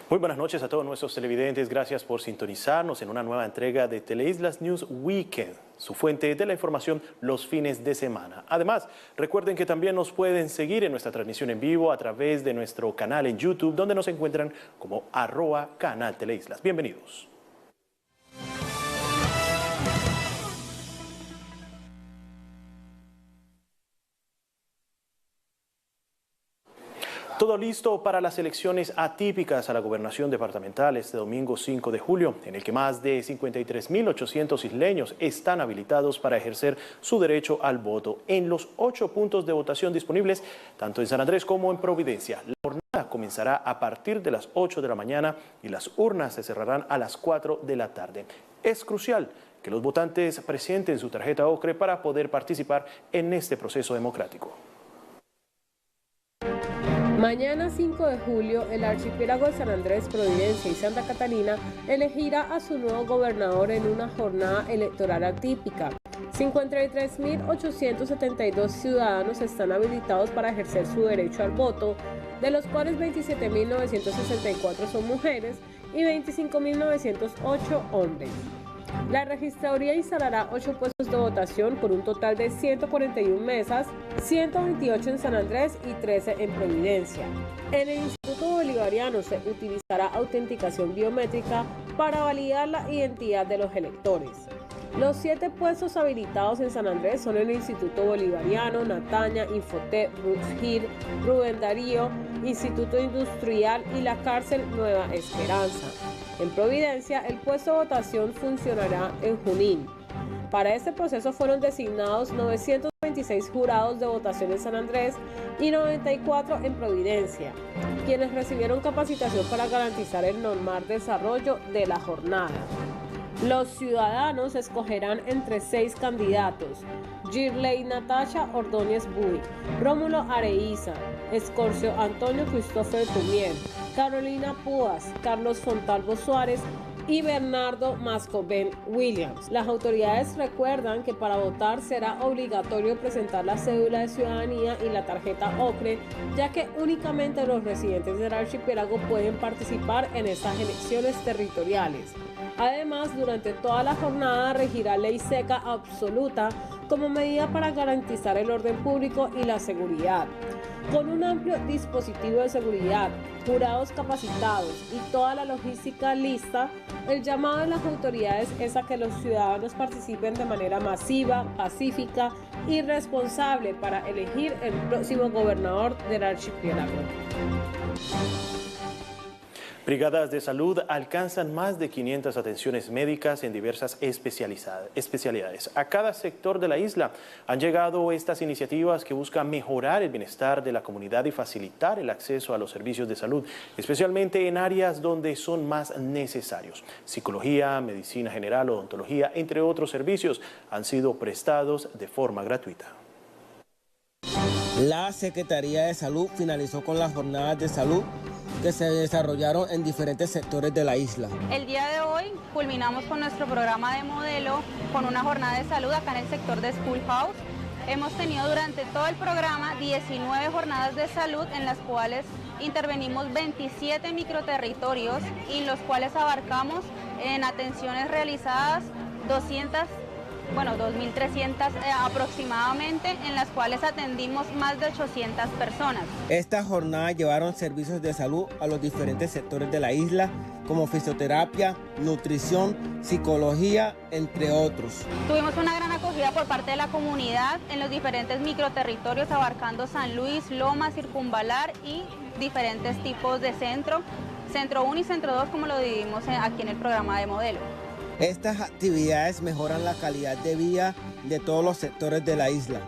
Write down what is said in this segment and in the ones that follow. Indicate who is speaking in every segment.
Speaker 1: Muy buenas noches a todos nuestros televidentes. Gracias por sintonizarnos en una nueva entrega de Teleislas News Weekend, su fuente de la información los fines de semana. Además, recuerden que también nos pueden seguir en nuestra transmisión en vivo a través de nuestro canal en YouTube, donde nos encuentran como @canal Teleislas. Bienvenidos. Todo listo para las elecciones atípicas a la gobernación departamental este domingo 5 de julio, en el que más de 53.800 isleños están habilitados para ejercer su derecho al voto en los 8 puntos de votación disponibles, tanto en San Andrés como en Providencia. La jornada comenzará a partir de las 8 de la mañana y las urnas se cerrarán a las 4 de la tarde. Es crucial que los votantes presenten su tarjeta ocre para poder participar en este proceso democrático.
Speaker 2: Mañana 5 de julio, el archipiélago de San Andrés, Providencia y Santa Catalina elegirá a su nuevo gobernador en una jornada electoral atípica. 53.872 ciudadanos están habilitados para ejercer su derecho al voto, de los cuales 27.964 son mujeres y 25.908 hombres. La registraduría instalará 8 puestos de votación por un total de 141 mesas, 128 en San Andrés y 13 en Providencia. En el Instituto Bolivariano se utilizará autenticación biométrica para validar la identidad de los electores. Los 7 puestos habilitados en San Andrés son el Instituto Bolivariano, Nataña, Infotep, Ruxgir, Rubén Darío, Instituto Industrial y la Cárcel Nueva Esperanza. En Providencia, el puesto de votación funcionará en Junín. Para este proceso fueron designados 926 jurados de votación en San Andrés y 94 en Providencia, quienes recibieron capacitación para garantizar el normal desarrollo de la jornada. Los ciudadanos escogerán entre 6 candidatos: Girley Natasha Ordóñez Buy, Rómulo Areiza, Escorcio Antonio Christopher Tumier, Carolina Púas, Carlos Fontalvo Suárez y Bernardo Mascoben Williams. Las autoridades recuerdan que para votar será obligatorio presentar la cédula de ciudadanía y la tarjeta ocre, ya que únicamente los residentes del archipiélago pueden participar en estas elecciones territoriales. Además, durante toda la jornada regirá ley seca absoluta como medida para garantizar el orden público y la seguridad. Con un amplio dispositivo de seguridad, jurados capacitados y toda la logística lista, el llamado de las autoridades es a que los ciudadanos participen de manera masiva, pacífica y responsable para elegir el próximo gobernador del archipiélago.
Speaker 1: Brigadas de salud alcanzan más de 500 atenciones médicas en diversas especialidades. A cada sector de la isla han llegado estas iniciativas que buscan mejorar el bienestar de la comunidad y facilitar el acceso a los servicios de salud, especialmente en áreas donde son más necesarios. Psicología, medicina general, odontología, entre otros servicios, han sido prestados de forma gratuita.
Speaker 3: La Secretaría de Salud finalizó con las jornadas de salud que se desarrollaron en diferentes sectores de la isla.
Speaker 4: El día de hoy culminamos con nuestro programa de modelo con una jornada de salud acá en el sector de Schoolhouse. Hemos tenido durante todo el programa 19 jornadas de salud en las cuales intervenimos 27 microterritorios y los cuales abarcamos en atenciones realizadas 2.300 aproximadamente, en las cuales atendimos más de 800 personas.
Speaker 3: Estas jornadas llevaron servicios de salud a los diferentes sectores de la isla, como fisioterapia, nutrición, psicología, entre otros.
Speaker 4: Tuvimos una gran acogida por parte de la comunidad en los diferentes microterritorios, abarcando San Luis, Loma, Circunvalar y diferentes tipos de centro 1 y centro 2, como lo dividimos aquí en el programa de modelo.
Speaker 3: Estas actividades mejoran la calidad de vida de todos los sectores de la isla.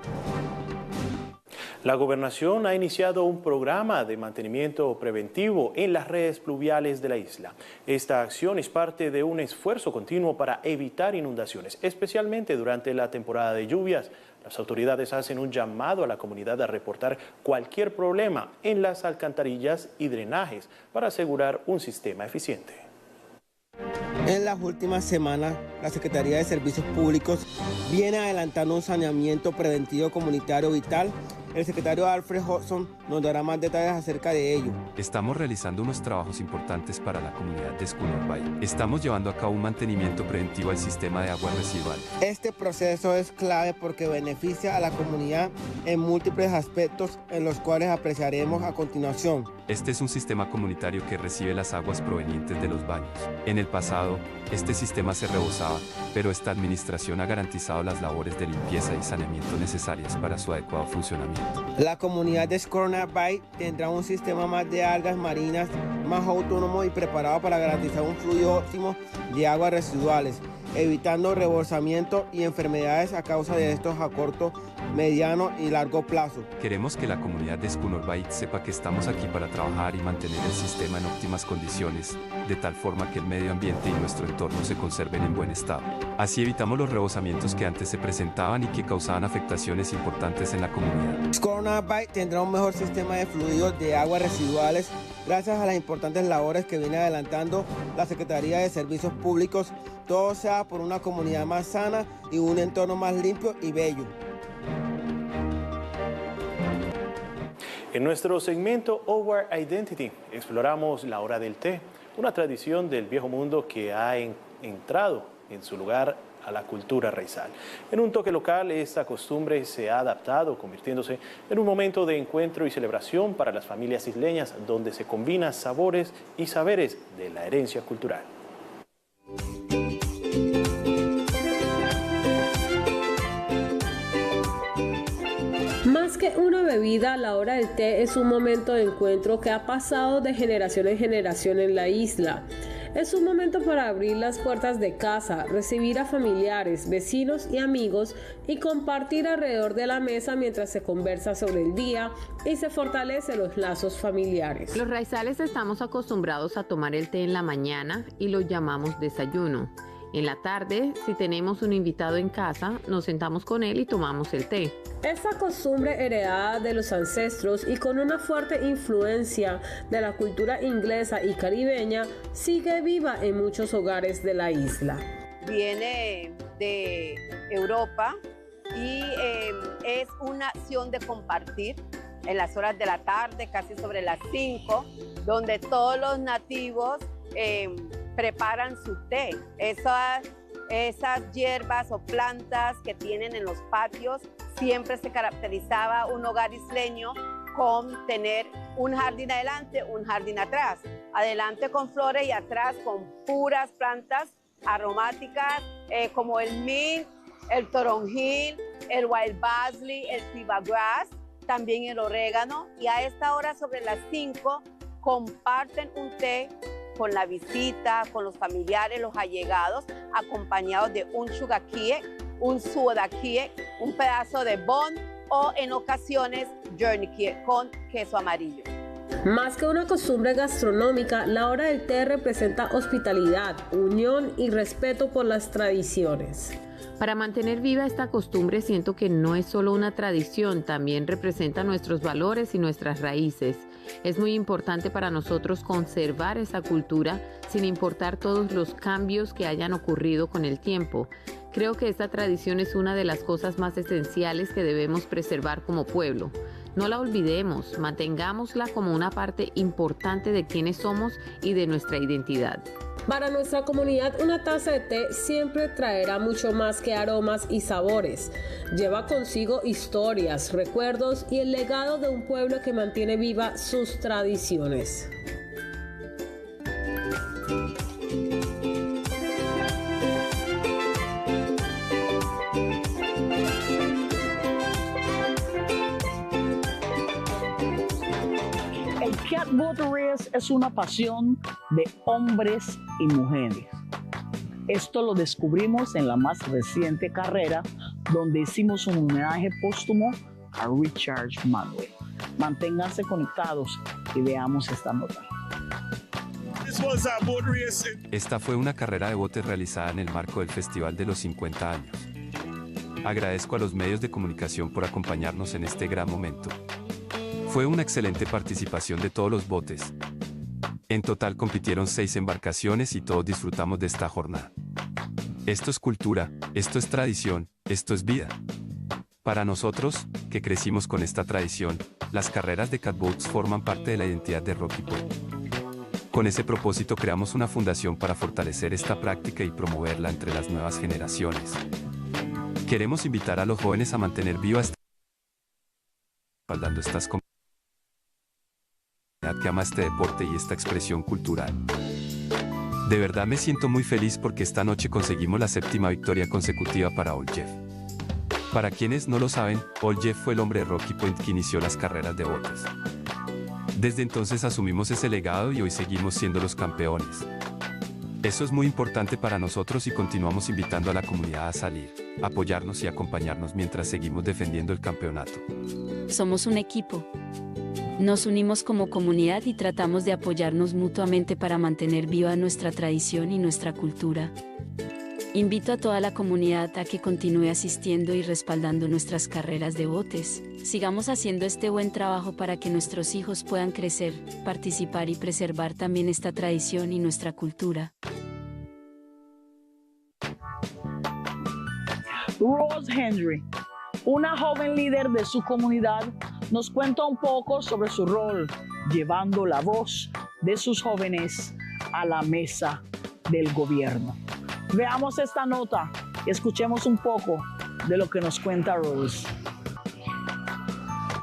Speaker 1: La gobernación ha iniciado un programa de mantenimiento preventivo en las redes pluviales de la isla. Esta acción es parte de un esfuerzo continuo para evitar inundaciones, especialmente durante la temporada de lluvias. Las autoridades hacen un llamado a la comunidad a reportar cualquier problema en las alcantarillas y drenajes para asegurar un sistema eficiente.
Speaker 3: En las últimas semanas, la Secretaría de Servicios Públicos viene adelantando un saneamiento preventivo comunitario vital El secretario Alfred Hodgson nos dará más detalles acerca de ello.
Speaker 5: Estamos realizando unos trabajos importantes para la comunidad de Schooner Bay. Estamos llevando a cabo un mantenimiento preventivo al sistema de agua residual.
Speaker 3: Este proceso es clave porque beneficia a la comunidad en múltiples aspectos en los cuales apreciaremos a continuación.
Speaker 5: Este es un sistema comunitario que recibe las aguas provenientes de los baños. En el pasado, este sistema se rebosaba, pero esta administración ha garantizado las labores de limpieza y saneamiento necesarias para su adecuado funcionamiento.
Speaker 3: La comunidad de Schooner Bay tendrá un sistema más de algas marinas más autónomo y preparado para garantizar un flujo óptimo de aguas residuales, evitando rebosamiento y enfermedades a causa de estos a corto, mediano y largo plazo.
Speaker 5: Queremos que la comunidad de Schooner Bay sepa que estamos aquí para trabajar y mantener el sistema en óptimas condiciones, de tal forma que el medio ambiente y nuestro entorno se conserven en buen estado. Así evitamos los rebosamientos que antes se presentaban y que causaban afectaciones importantes en la comunidad.
Speaker 3: Schooner Bay tendrá un mejor sistema de fluidos de aguas residuales gracias a las importantes labores que viene adelantando la Secretaría de Servicios Públicos, todo sea por una comunidad más sana y un entorno más limpio y bello.
Speaker 1: En nuestro segmento Our Identity exploramos la hora del té, una tradición del viejo mundo que ha entrado en su lugar a la cultura raizal. En un toque local, esta costumbre se ha adaptado, convirtiéndose en un momento de encuentro y celebración para las familias isleñas, donde se combinan sabores y saberes de la herencia cultural.
Speaker 2: Más que una bebida, la hora del té es un momento de encuentro que ha pasado de generación en generación en la isla. Es un momento para abrir las puertas de casa, recibir a familiares, vecinos y amigos y compartir alrededor de la mesa mientras se conversa sobre el día y se fortalecen los lazos familiares.
Speaker 6: Los raizales estamos acostumbrados a tomar el té en la mañana y lo llamamos desayuno. En la tarde, si tenemos un invitado en casa, nos sentamos con él y tomamos el té.
Speaker 2: Esta costumbre heredada de los ancestros y con una fuerte influencia de la cultura inglesa y caribeña sigue viva en muchos hogares de la isla.
Speaker 7: Viene de Europa y es una acción de compartir en las horas de la tarde, casi sobre las 5, donde todos los nativos preparan su té. Esas hierbas o plantas que tienen en los patios, siempre se caracterizaba un hogar isleño con tener un jardín adelante, un jardín atrás. Adelante con flores y atrás con puras plantas aromáticas como el mint, el toronjil, el wild parsley, el priva grass, también el orégano. Y a esta hora sobre las 5 comparten un té con la visita, con los familiares, los allegados, acompañados de un chugakie, un sudakie, un pedazo de bon o en ocasiones journeykie con queso amarillo.
Speaker 2: Más que una costumbre gastronómica, la hora del té representa hospitalidad, unión y respeto por las tradiciones.
Speaker 6: Para mantener viva esta costumbre siento que no es solo una tradición, también representa nuestros valores y nuestras raíces. Es muy importante para nosotros conservar esa cultura sin importar todos los cambios que hayan ocurrido con el tiempo. Creo que esta tradición es una de las cosas más esenciales que debemos preservar como pueblo. No la olvidemos, mantengámosla como una parte importante de quiénes somos y de nuestra identidad.
Speaker 2: Para nuestra comunidad, una taza de té siempre traerá mucho más que aromas y sabores. Lleva consigo historias, recuerdos y el legado de un pueblo que mantiene viva sus tradiciones.
Speaker 8: El catboat race es una pasión de hombres y mujeres. Esto lo descubrimos en la más reciente carrera, donde hicimos un homenaje póstumo a Richard Manuel. Manténganse conectados y veamos esta nota.
Speaker 5: Esta fue una carrera de botes realizada en el marco del Festival de los 50 años. Agradezco a los medios de comunicación por acompañarnos en este gran momento. Fue una excelente participación de todos los botes. En total compitieron 6 embarcaciones y todos disfrutamos de esta jornada. Esto es cultura, esto es tradición, esto es vida. Para nosotros, que crecimos con esta tradición, las carreras de catboats forman parte de la identidad de Rocky Point. Con ese propósito creamos una fundación para fortalecer esta práctica y promoverla entre las nuevas generaciones. Queremos invitar a los jóvenes a mantener viva esta respaldando estas comunidades que ama este deporte y esta expresión cultural. De verdad me siento muy feliz porque esta noche conseguimos la 7ª victoria consecutiva para Old Jeff. Para quienes no lo saben, Old Jeff fue el hombre de Rocky Point que inició las carreras de botes. Desde entonces asumimos ese legado y hoy seguimos siendo los campeones. Eso es muy importante para nosotros y continuamos invitando a la comunidad a salir, apoyarnos y acompañarnos mientras seguimos defendiendo el campeonato.
Speaker 9: Somos un equipo. Nos unimos como comunidad y tratamos de apoyarnos mutuamente para mantener viva nuestra tradición y nuestra cultura. Invito a toda la comunidad a que continúe asistiendo y respaldando nuestras carreras de botes. Sigamos haciendo este buen trabajo para que nuestros hijos puedan crecer, participar y preservar también esta tradición y nuestra cultura.
Speaker 8: Rose Henry, una joven líder de su comunidad, nos cuenta un poco sobre su rol, llevando la voz de sus jóvenes a la mesa del gobierno. Veamos esta nota y escuchemos un poco de lo que nos cuenta Rose.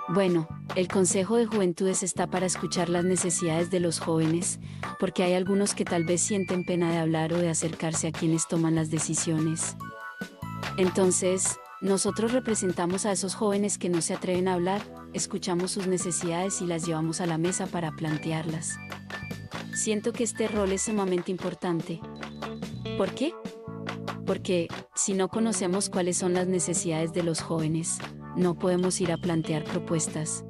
Speaker 9: Bueno, el Consejo de Juventudes está para escuchar las necesidades de los jóvenes, porque hay algunos que tal vez sienten pena de hablar o de acercarse a quienes toman las decisiones. Entonces, nosotros representamos a esos jóvenes que no se atreven a hablar, escuchamos sus necesidades y las llevamos a la mesa para plantearlas. Siento que este rol es sumamente importante. ¿Por qué? Porque si no conocemos cuáles son las necesidades de los jóvenes, no podemos ir a plantear propuestas.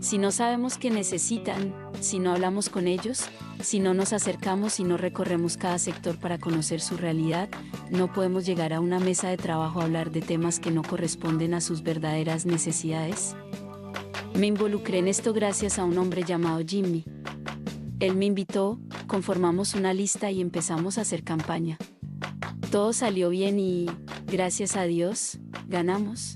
Speaker 9: Si no sabemos qué necesitan, si no hablamos con ellos, si no nos acercamos y no recorremos cada sector para conocer su realidad, no podemos llegar a una mesa de trabajo a hablar de temas que no corresponden a sus verdaderas necesidades. Me involucré en esto gracias a un hombre llamado Jimmy. Él me invitó, conformamos una lista y empezamos a hacer campaña. Todo salió bien y, gracias a Dios, ganamos.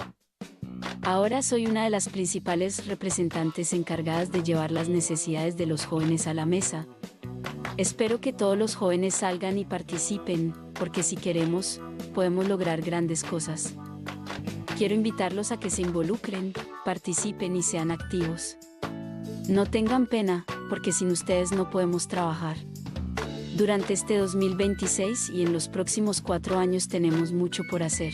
Speaker 9: Ahora soy una de las principales representantes encargadas de llevar las necesidades de los jóvenes a la mesa. Espero que todos los jóvenes salgan y participen, porque si queremos, podemos lograr grandes cosas. Quiero invitarlos a que se involucren, participen y sean activos. No tengan pena, porque sin ustedes no podemos trabajar. Durante este 2026 y en los próximos 4 años tenemos mucho por hacer.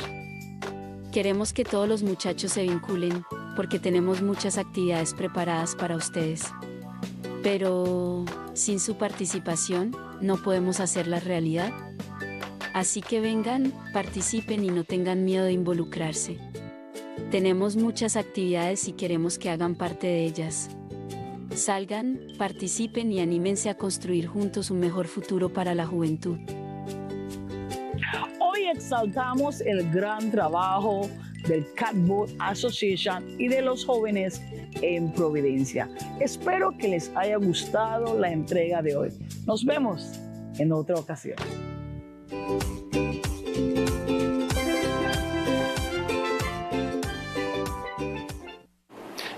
Speaker 9: Queremos que todos los muchachos se vinculen, porque tenemos muchas actividades preparadas para ustedes. Pero, sin su participación, no podemos hacer la realidad. Así que vengan, participen y no tengan miedo de involucrarse. Tenemos muchas actividades y queremos que hagan parte de ellas. Salgan, participen y anímense a construir juntos un mejor futuro para la juventud.
Speaker 8: Hoy exaltamos el gran trabajo del Catboat Association y de los jóvenes en Providencia. Espero que les haya gustado la entrega de hoy. Nos vemos en otra ocasión.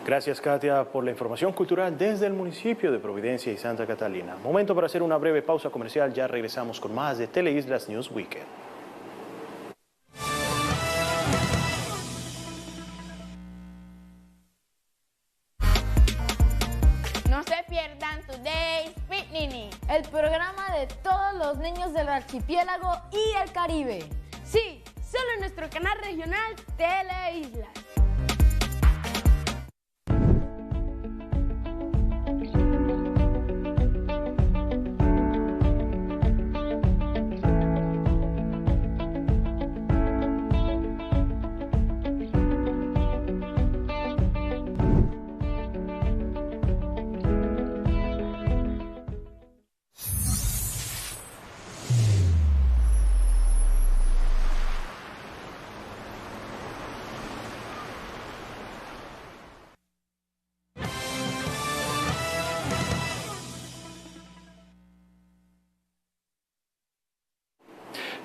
Speaker 1: Gracias, Katia, por la información cultural desde el municipio de Providencia y Santa Catalina. Momento para hacer una breve pausa comercial. Ya regresamos con más de Teleislas News Weekend.
Speaker 10: No se pierdan Today's Picnic, el programa de todos los niños del archipiélago y el Caribe. Sí, solo en nuestro canal regional Teleislas.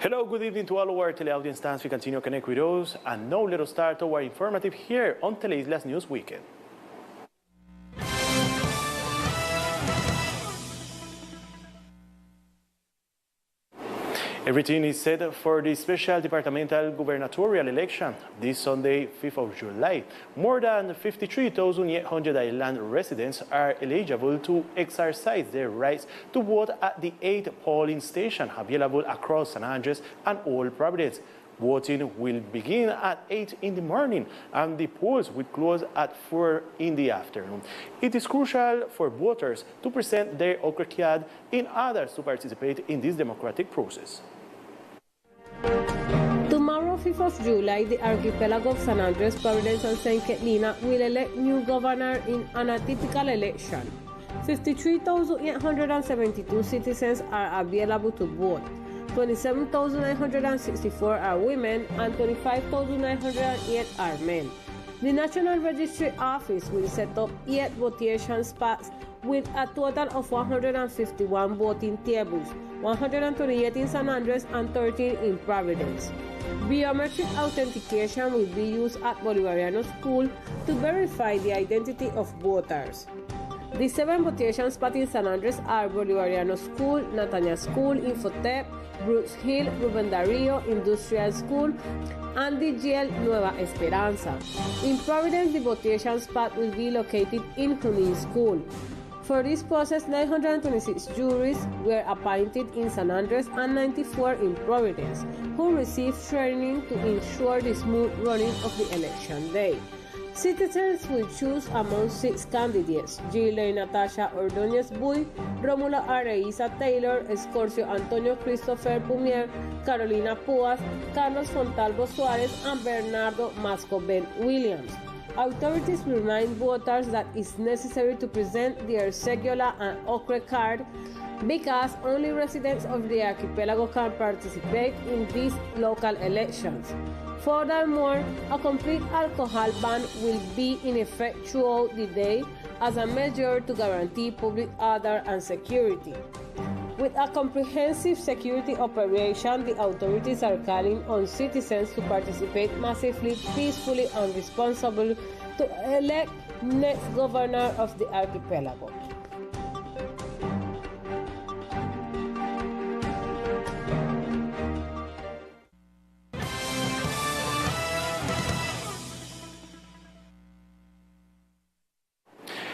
Speaker 1: Hello, good evening to all our teleaudience fans. We continue to connect with us, and now let us start our informative here on Teleislas News Weekend. Everything is set for the special departmental gubernatorial election this Sunday, 5th of July. More than 53,800 island residents are eligible to exercise their rights to vote at the 8 polling stations available across San Andres and all Providence. Voting will begin at 8 in the morning and the polls will close at 4 in the afternoon. It is crucial for voters to present their ochre card in order to participate in this democratic process.
Speaker 2: Tomorrow, 5th of July, the archipelago of San Andres, Providence, and St. Catalina will elect new governor in an atypical election. 53,872 citizens are available to vote. 27,964 are women and 25,908 are men. The National Registry Office will set up 8 votation spots with a total of 151 voting tables, 128 in San Andres and 13 in Providence. Biometric authentication will be used at Bolivariano School to verify the identity of voters. The 7 votation spots in San Andres are Bolivariano School, Natania School, Infotep, Brooks Hill, Ruben Darío Industrial School, and the GL Nueva Esperanza. In Providence, the votation spot will be located in Junín School. For this process, 926 juries were appointed in San Andres and 94 in Providence, who received training to ensure the smooth running of the election day. Citizens will choose among 6 candidates: Gilles Natasha Ordóñez Buy, Rómula Areiza Taylor, Escorcio Antonio Christopher Pumier, Carolina Puas, Carlos Fontalvo Suárez, and Bernardo Masco Ben Williams. Authorities remind voters that it's necessary to present their cédula and ochre card because only residents of the archipelago can participate in these local elections. Furthermore, a complete alcohol ban will be in effect throughout the day as a measure to guarantee public order and security. With a comprehensive security operation, the authorities are calling on citizens to participate massively, peacefully, and responsibly to elect next governor of the archipelago.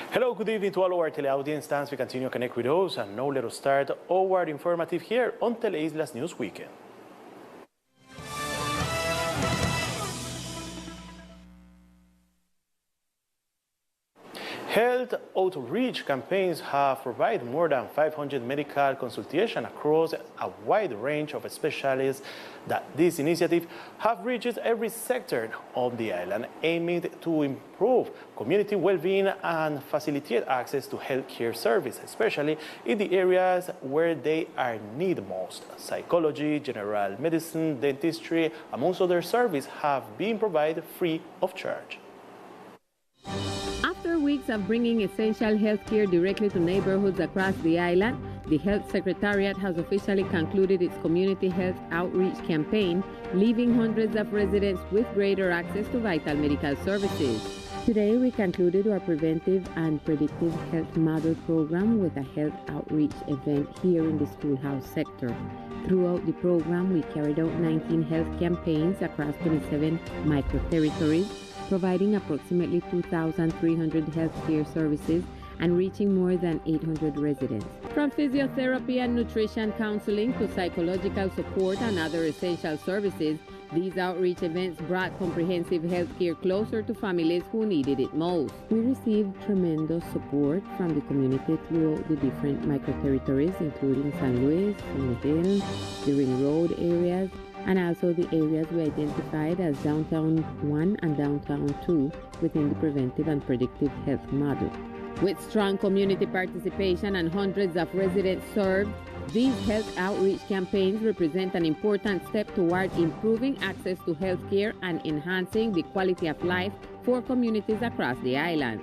Speaker 1: Hello, good evening to all our teleaudience fans. We continue to connect with us, and now let us start our informative here on Teleislas News Weekend. Health outreach campaigns have provided more than 500 medical consultations across a wide range of specialties. That this initiative have reached every sector of the island, aiming to improve community well-being and facilitate access to healthcare services, especially in the areas where they are needed most. Psychology, general medicine, dentistry, amongst other services, have been provided free of charge.
Speaker 6: After weeks of bringing essential health care directly to neighborhoods across the island, the Health Secretariat has officially concluded its community health outreach campaign, leaving hundreds of residents with greater access to vital medical services. Today, we concluded our preventive and predictive health model program with a health outreach event here in the schoolhouse sector. Throughout the program, we carried out 19 health campaigns across 27 micro-territories, providing approximately 2,300 healthcare services and reaching more than 800 residents. From physiotherapy and nutrition counseling to psychological support and other essential services, these outreach events brought comprehensive healthcare closer to families who needed it most. We received tremendous support from the community throughout the different micro-territories, including San Luis, San Miguel, the Ring Road areas, and also the areas we identified as Downtown 1 and Downtown 2 within the preventive and predictive health model. With strong community participation and hundreds of residents served, these health outreach campaigns represent an important step toward improving access to health care and enhancing the quality of life for communities across the island.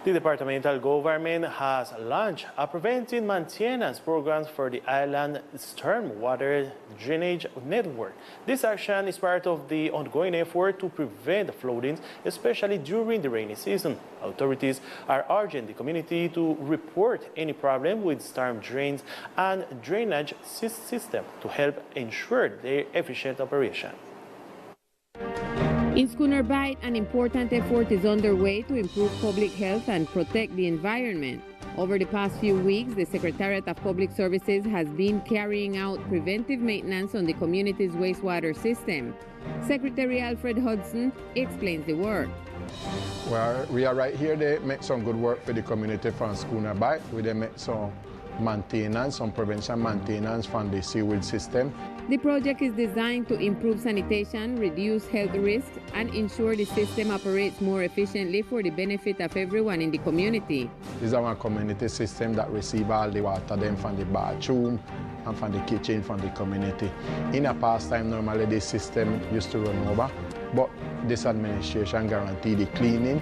Speaker 1: The departmental government has launched a preventive maintenance program for the island stormwater drainage network. This action is part of the ongoing effort to prevent flooding, especially during the rainy season. Authorities are urging the community to report any problem with storm drains and drainage system to help ensure their efficient operation.
Speaker 6: In Schooner Bight, an important effort is underway to improve public health and protect the environment. Over the past few weeks, the Secretariat of Public Services has been carrying out preventive maintenance on the community's wastewater system. Secretary Alfred Hudson explains the work.
Speaker 11: Well, we are right here. They make some good work for the community from Schooner Bight. We they make some maintenance, some prevention maintenance from the sewage system.
Speaker 6: The project is designed to improve sanitation, reduce health risks, and ensure the system operates more efficiently for the benefit of everyone in the community.
Speaker 11: This is our community system that receives all the water then from the bathroom and from the kitchen from the community. In a past time, normally this system used to run over, but this administration guaranteed the cleaning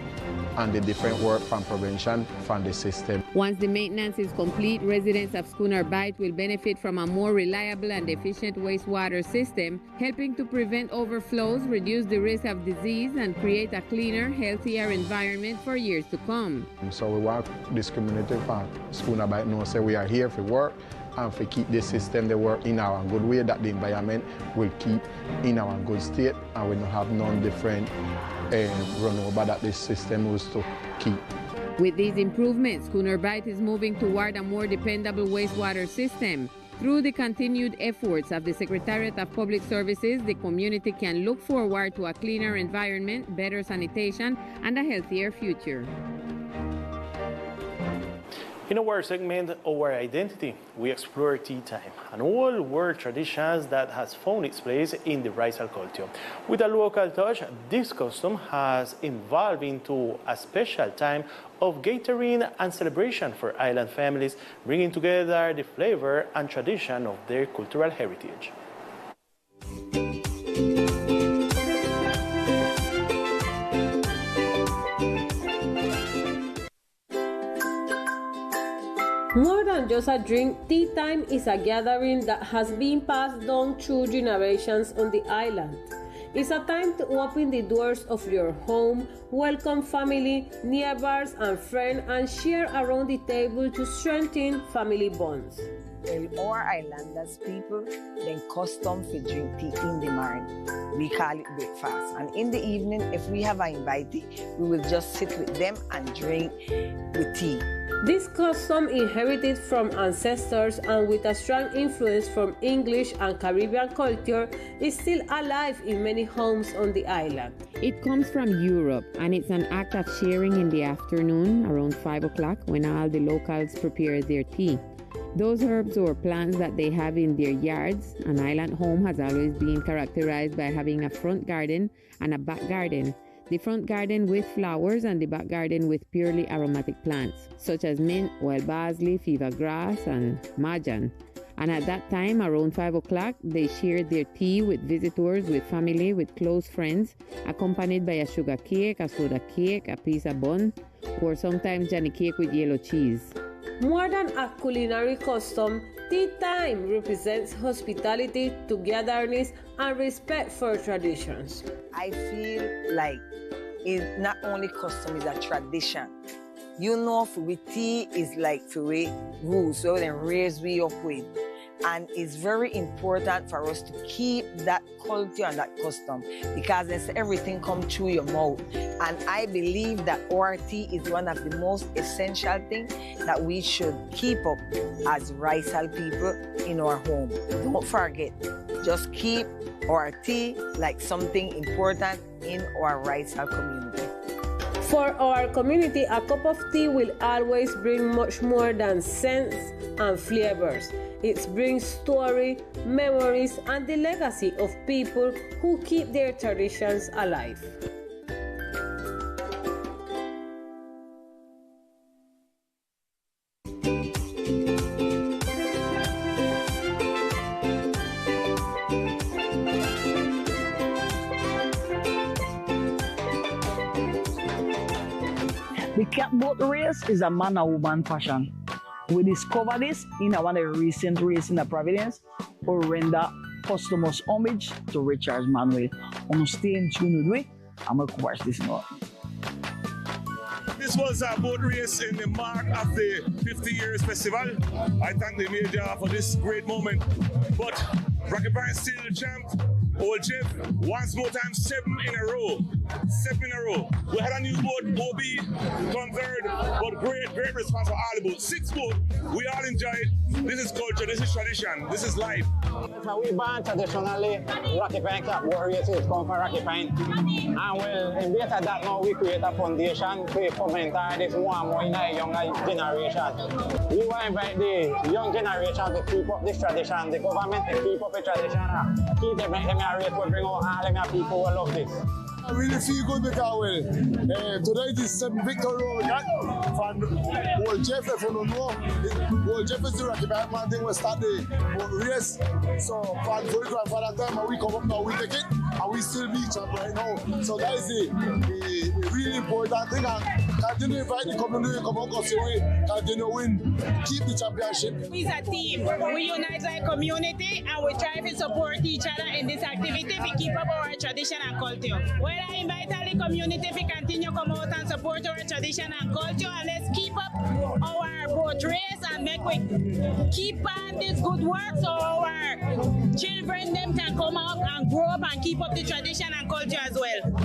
Speaker 11: and the different work from prevention from the system.
Speaker 6: Once the maintenance is complete, residents of Schooner Bight will benefit from a more reliable and efficient wastewater system, helping to prevent overflows, reduce the risk of disease, and create a cleaner, healthier environment for years to come.
Speaker 11: So we want this community from Schooner Bight know say we are here for work and for keep this system the work in our good way, that the environment will keep in our good state and we don't have none different run over that this system was to keep.
Speaker 6: With these improvements, Schooner Bight is moving toward a more dependable wastewater system. Through the continued efforts of the Secretariat of Public Services, the community can look forward to a cleaner environment, better sanitation, and a healthier future.
Speaker 1: In our segment, Our Identity, we explore tea time, an old world tradition that has found its place in the Rizal culture. With a local touch, this custom has evolved into a special time of gathering and celebration for island families, bringing together the flavor and tradition of their cultural heritage.
Speaker 2: More than just a drink, tea time is a gathering that has been passed down through generations on the island. It's a time to open the doors of your home, welcome family, neighbors, and friends, and share around the table to strengthen family bonds.
Speaker 12: Our islanders people then custom to drink tea in the morning. We call it breakfast. And in the evening, if we have an invitee, we will just sit with them and drink the tea.
Speaker 2: This custom inherited from ancestors and with a strong influence from English and Caribbean culture is still alive in many homes on the island.
Speaker 6: It comes from Europe, and it's an act of sharing in the afternoon around 5 o'clock when all the locals prepare their tea. Those herbs or plants that they have in their yards, an island home has always been characterized by having a front garden and a back garden. The front garden with flowers and the back garden with purely aromatic plants, such as mint, wild basil, fever grass, and marjan. And at that time, around 5 o'clock, they shared their tea with visitors, with family, with close friends, accompanied by a sugar cake, a soda cake, a piece of bun, or sometimes Johnny cake with yellow cheese.
Speaker 2: More than a culinary custom, tea time represents hospitality, togetherness, and respect for traditions.
Speaker 12: I feel like it's not only custom, it's a tradition. You know, for we tea is like for we rules, so then raise we up with. And it's very important for us to keep that culture and that custom because it's everything come through your mouth. And I believe that our tea is one of the most essential things that we should keep up as Rizal people in our home. Don't forget, just keep our tea like something important in our Rizal community.
Speaker 2: For our community, a cup of tea will always bring much more than scents and flavors. It brings story, memories, and the legacy of people who keep their traditions alive.
Speaker 8: The catboat race is a man and woman fashion. We discovered this in one of the recent races in the Providence, or render posthumous homage to Richard Manuel. On stay in tune with me, I'm going to watch this now.
Speaker 13: This was a boat race in the mark of the 50 years festival. I thank the major for this great moment. But Rocky Pine still the champ. Old Jeff, once more time, 7 in a row. 7 in a row. We had a new boat, OB, come third, but great response for all the boats. 6 boats, we all enjoy it. This is culture, this is tradition, this is life.
Speaker 14: We born traditionally, Rocky Pine Catboat races come from Rocky Pine. And well, in base of that now, we create a foundation to foment this more and more in a younger generation. We want to invite the young generation to keep up this tradition, the government to keep up the tradition, keep them race will bring out all them people who love this.
Speaker 15: I really feel good because today is 7 victory we got from Old Jeff. If you don't know, Old Jeff is the Rocky Pine man thing we start the race. So for that time we come up now, we take it and we still be champ right now. So that is the really important thing, and continue to invite the community to come out because we continue win, keep the championship.
Speaker 16: We as a team, we unite like community and we try to support each other in this activity to keep up our tradition and culture. Well, I invite all the community to continue to come out and support our tradition and culture, and let's keep up our boat race and make we keep on this good work so our children them can come out and grow up and keep up the tradition and culture as well.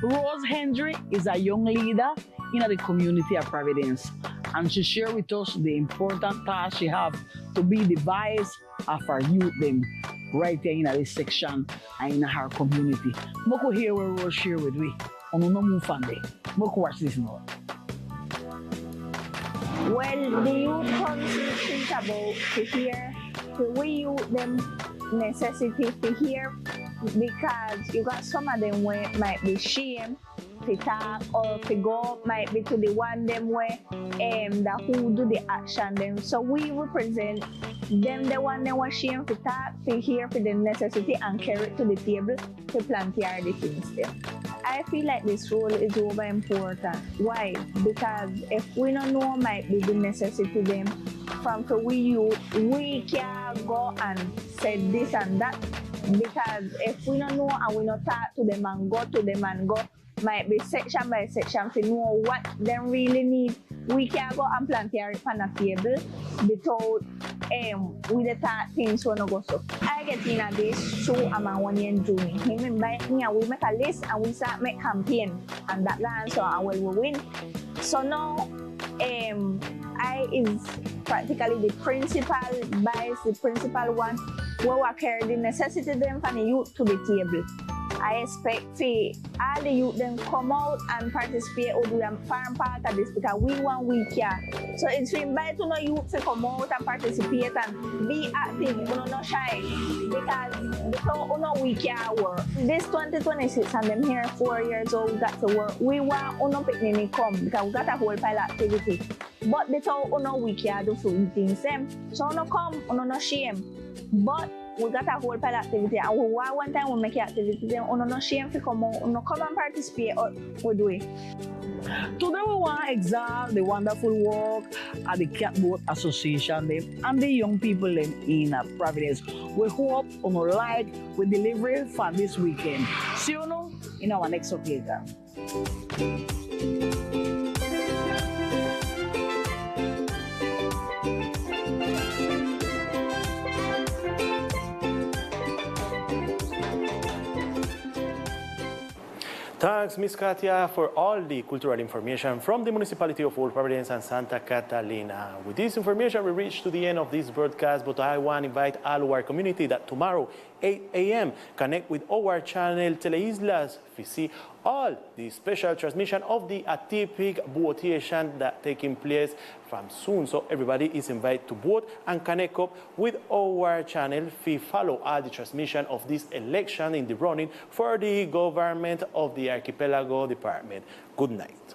Speaker 8: Rose Hendry is a young leader in the community of Providence, and she shared with us the important task she has to be the voice of our youth them right there in this section and in her community. Moko hear where Rose share with we. Ono no move on there. Moko watch this now.
Speaker 17: Well, the youth council think about to hear the way youth them necessity to hear, because you got some of them where might be shame to talk or to go, might be to the one them where the who do the action them. So we represent them, the one that was shame to talk, to hear for the necessity and carry it to the table to plant the things there. I feel like this role is over important. Why? Because if we don't know might be the necessity them from for we youth, we can go and say this and that. Because if we don't know and we don't talk to them and go to them and go, might be section by section to know what they really need. We can go and plant here on a table without with the thought things when go so. I get in this through a man 1 year journey. Him invite me and we make a list and we start make campaign, and that answer and we win. So now I is practically the principal vice, the principal one where we carry the necessity them from the youth to the table. I expect for all the youth then come out and participate or do them farm part of this because we want we care. So it's to invite to no youth to come out and participate and be active, not shy, because we care work. This 2026 and them here 4 years old we got to work. We want picnic come because we got a whole pile of activity. But the town we care do for things them. So no come, no shame. But we got a whole pile of activity, and we want one time we make activity, then we no shame to come out, no come and participate, we do it.
Speaker 8: Today we want to exalt the wonderful work at the Catboat Association them and the young people them in Providence. We hope you like we deliver for this weekend. See you now in our next occasion.
Speaker 1: Thanks, Ms. Katia, for all the cultural information from the municipality of Old Providence and Santa Catalina. With this information, we reach to the end of this broadcast, but I want to invite all our community that tomorrow, 8 a.m., connect with our channel Teleislas to see all the special transmission of the atypic votation that taking place from soon. So everybody is invited to vote and connect up with our channel to follow all the transmission of this election in the running for the government of the Archipelago Department. Good night.